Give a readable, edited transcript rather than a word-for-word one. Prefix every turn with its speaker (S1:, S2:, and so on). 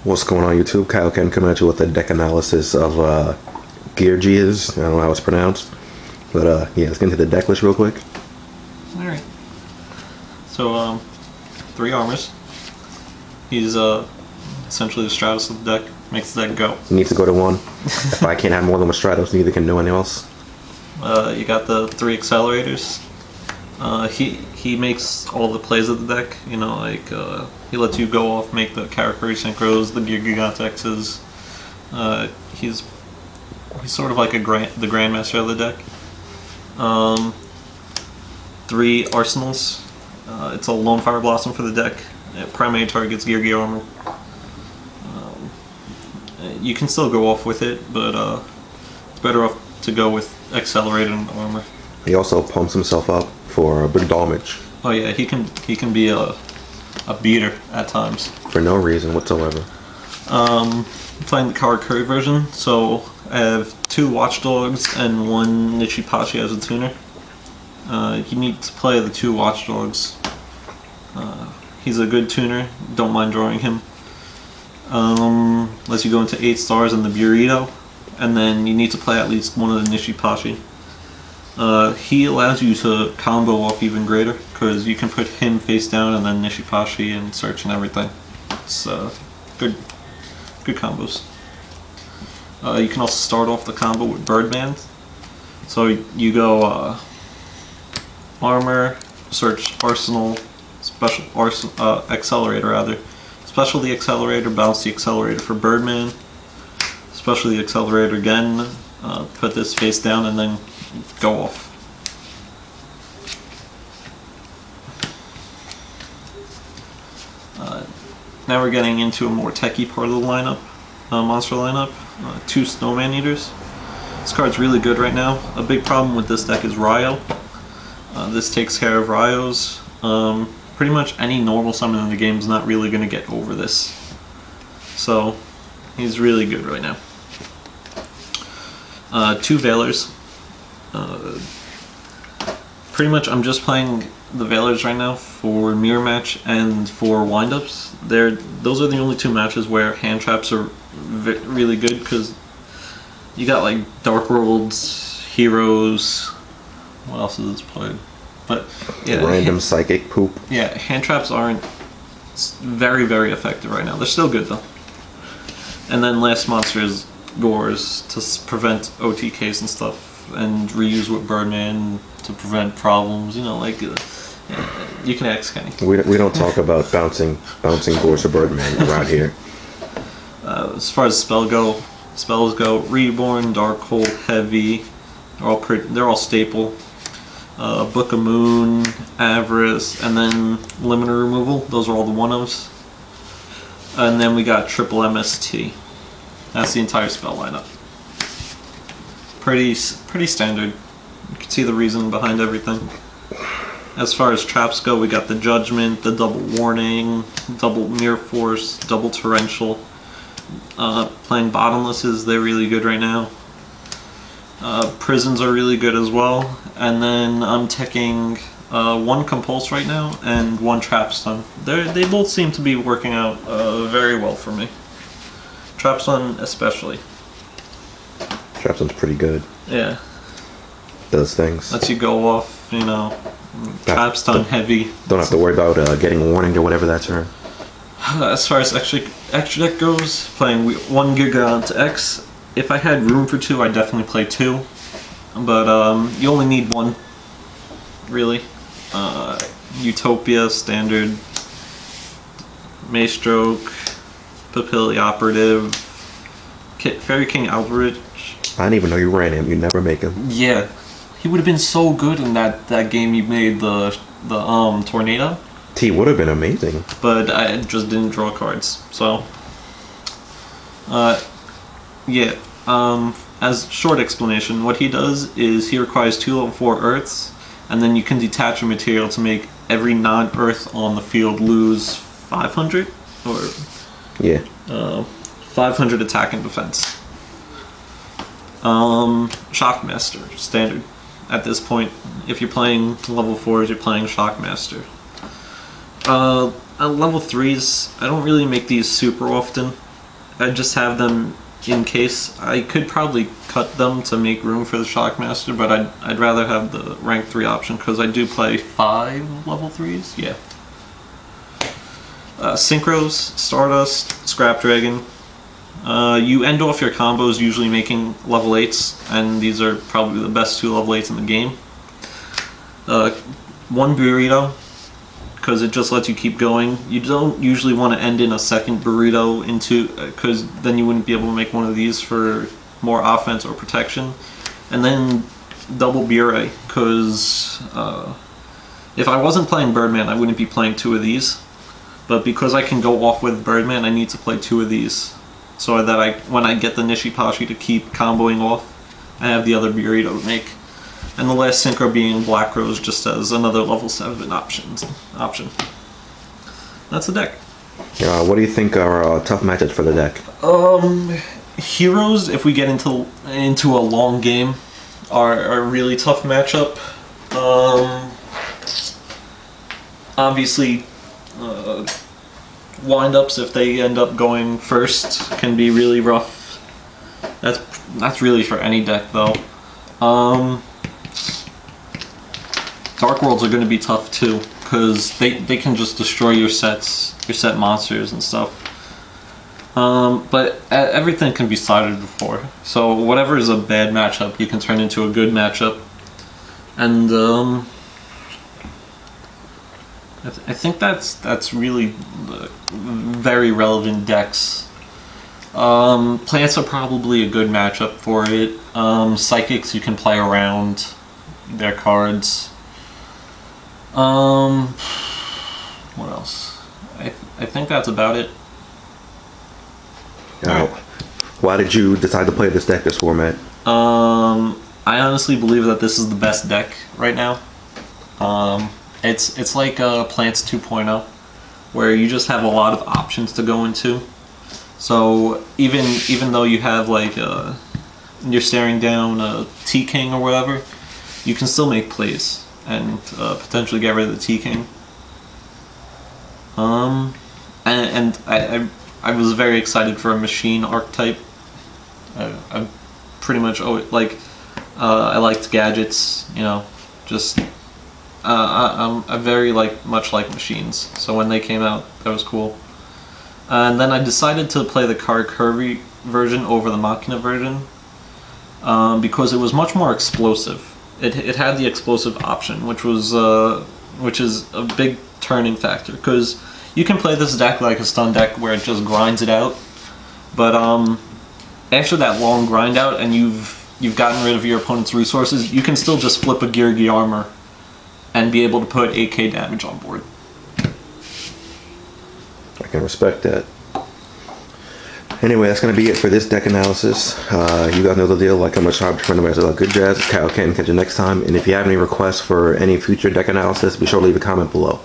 S1: What's going on YouTube? Kyle Ken coming at you with a deck analysis of Geargias. I don't know how it's pronounced. But yeah, let's get into the deck list real quick.
S2: Alright. So, 3 armors. He's essentially the Stratos of the deck. Makes the deck go.
S1: He needs to go to 1. If I can't have more than one Stratos, neither can no one else.
S2: You got the 3 accelerators. He makes all the plays of the deck. You know, like he lets you go off, make the character synchros, the Geargia X's. He's sort of like the Grandmaster of the deck. 3 arsenals. It's a Lone Fire Blossom for the deck. It primarily targets Geargia armor. You can still go off with it, but it's better off to go with accelerated armor.
S1: He also pumps himself up for big damage.
S2: Oh yeah, he can be a beater at times.
S1: For no reason whatsoever.
S2: I'm playing the card curve version, so I have 2 Watchdogs and 1 Nichipachi as a tuner. You need to play the 2 Watchdogs. He's a good tuner, don't mind drawing him. Unless you go into 8 stars and the Burrito, and then you need to play at least one of the Nichipachi. He allows you to combo off even greater, because you can put him face down and then Nichipachi and search and everything. It's good combos. You can also start off the combo with Birdman. So you go armor, search arsenal, accelerator rather. Special the accelerator, bounce the accelerator for Birdman. Special the accelerator again, put this face down and then go off. Now we're getting into a more techie part of the lineup, monster lineup. 2 Snowman Eaters. This card's really good right now. A big problem with this deck is Ryo. This takes care of Ryos. Pretty much any normal summon in the game is not really going to get over this. So, he's really good right now. 2 Veilers. Pretty much I'm just playing the Veilers right now for Mirror Match and for windups. Those are the only 2 matches where hand traps are really good, because you got like Dark Worlds, Heroes. What else is this played? But yeah,
S1: random psychic poop.
S2: Yeah, hand traps aren't very, very effective right now. They're still good though. And then last monster is Gores to prevent OTKs and stuff, and reuse with Birdman to prevent problems. You know, like you can ask Kenny.
S1: We don't talk about bouncing Gores or Birdman around here.
S2: As far as spells go, Reborn, Darkhold, Heavy, they're all staple. Book of Moon, Avarice, and then Limiter Removal. Those are all the one-ofs. And then we got triple MST. That's the entire spell lineup. Pretty standard. You can see the reason behind everything. As far as traps go, we got the Judgment, the Double Warning, Double Mirror Force, Double Torrential. Playing Bottomlesses, they're really good right now. Prisons are really good as well, and then I'm taking 1 Compulse right now and 1 Trapstun. They both seem to be working out very well for me. Trapstun especially.
S1: Trapstun's pretty good.
S2: Yeah.
S1: Does things.
S2: Lets you go off, you know. Trapstun heavy.
S1: Don't have to worry about getting a warning or whatever that turn.
S2: As far as extra deck goes, playing 1 Giga to X. If I had room for 2, I'd definitely play 2, but you only need 1, really. Utopia, Standard, Maestroke, Papilli Operative, Fairy King Alberich.
S1: I didn't even know you ran him. You never make him.
S2: Yeah, he would have been so good in that game you made, the Tornado.
S1: He would have been amazing.
S2: But I just didn't draw cards, so... yeah, as short explanation, what he does is he requires 2 level 4 Earths, and then you can detach a material to make every non-Earth on the field lose 500? Or...
S1: yeah.
S2: 500 attack and defense. Shockmaster, standard. At this point, if you're playing level 4s, you're playing Shockmaster. At level 3s, I don't really make these super often. I just have them in case. I could probably cut them to make room for the Shockmaster, but I'd rather have the rank 3 option because I do play 5 level 3s. Yeah. Synchros, Stardust, Scrap Dragon. You end off your combos usually making level 8s, and these are probably the best 2 level 8s in the game. 1 Burrito, because it just lets you keep going. You don't usually want to end in a second Burrito into, because then you wouldn't be able to make one of these for more offense or protection. And then double Bure, because if I wasn't playing Birdman, I wouldn't be playing 2 of these. But because I can go off with Birdman, I need to play 2 of these. So that when I get the Nishipashi to keep comboing off, I have the other Burrito to make. And the last Synchro being Black Rose just as another level 7 option. That's the deck.
S1: What do you think are tough matchups for the deck?
S2: Heroes, if we get into a long game, are a really tough matchup. Obviously, windups, if they end up going first, can be really rough. That's really for any deck though. Dark Worlds are going to be tough too, because they can just destroy your set monsters and stuff. But everything can be sided before, so whatever is a bad matchup, you can turn into a good matchup. And I think that's really very relevant decks. Plants are probably a good matchup for it. Psychics, you can play around their cards. What else? I think that's about it.
S1: Why did you decide to play this deck, this format?
S2: I honestly believe that this is the best deck right now. It's like Plants 2.0, where you just have a lot of options to go into. So even though you have like you're staring down a T-King or whatever, you can still make plays and potentially get rid of the T-King. And I was very excited for a machine archetype. I pretty much like I liked gadgets, you know, just I very much like machines. So when they came out, that was cool. And then I decided to play the Kirby version over the Machina version because it was much more explosive. It had the explosive option, which is a big turning factor, because you can play this deck like a stun deck where it just grinds it out, but after that long grind out and you've gotten rid of your opponent's resources, you can still just flip a Geargia armor and be able to put 8k damage on board.
S1: I can respect that. Anyway, that's going to be it for this deck analysis. You guys know the deal. Like, comment, subscribe, friend of mine, good jazz. Kyle can catch you next time. And if you have any requests for any future deck analysis, be sure to leave a comment below.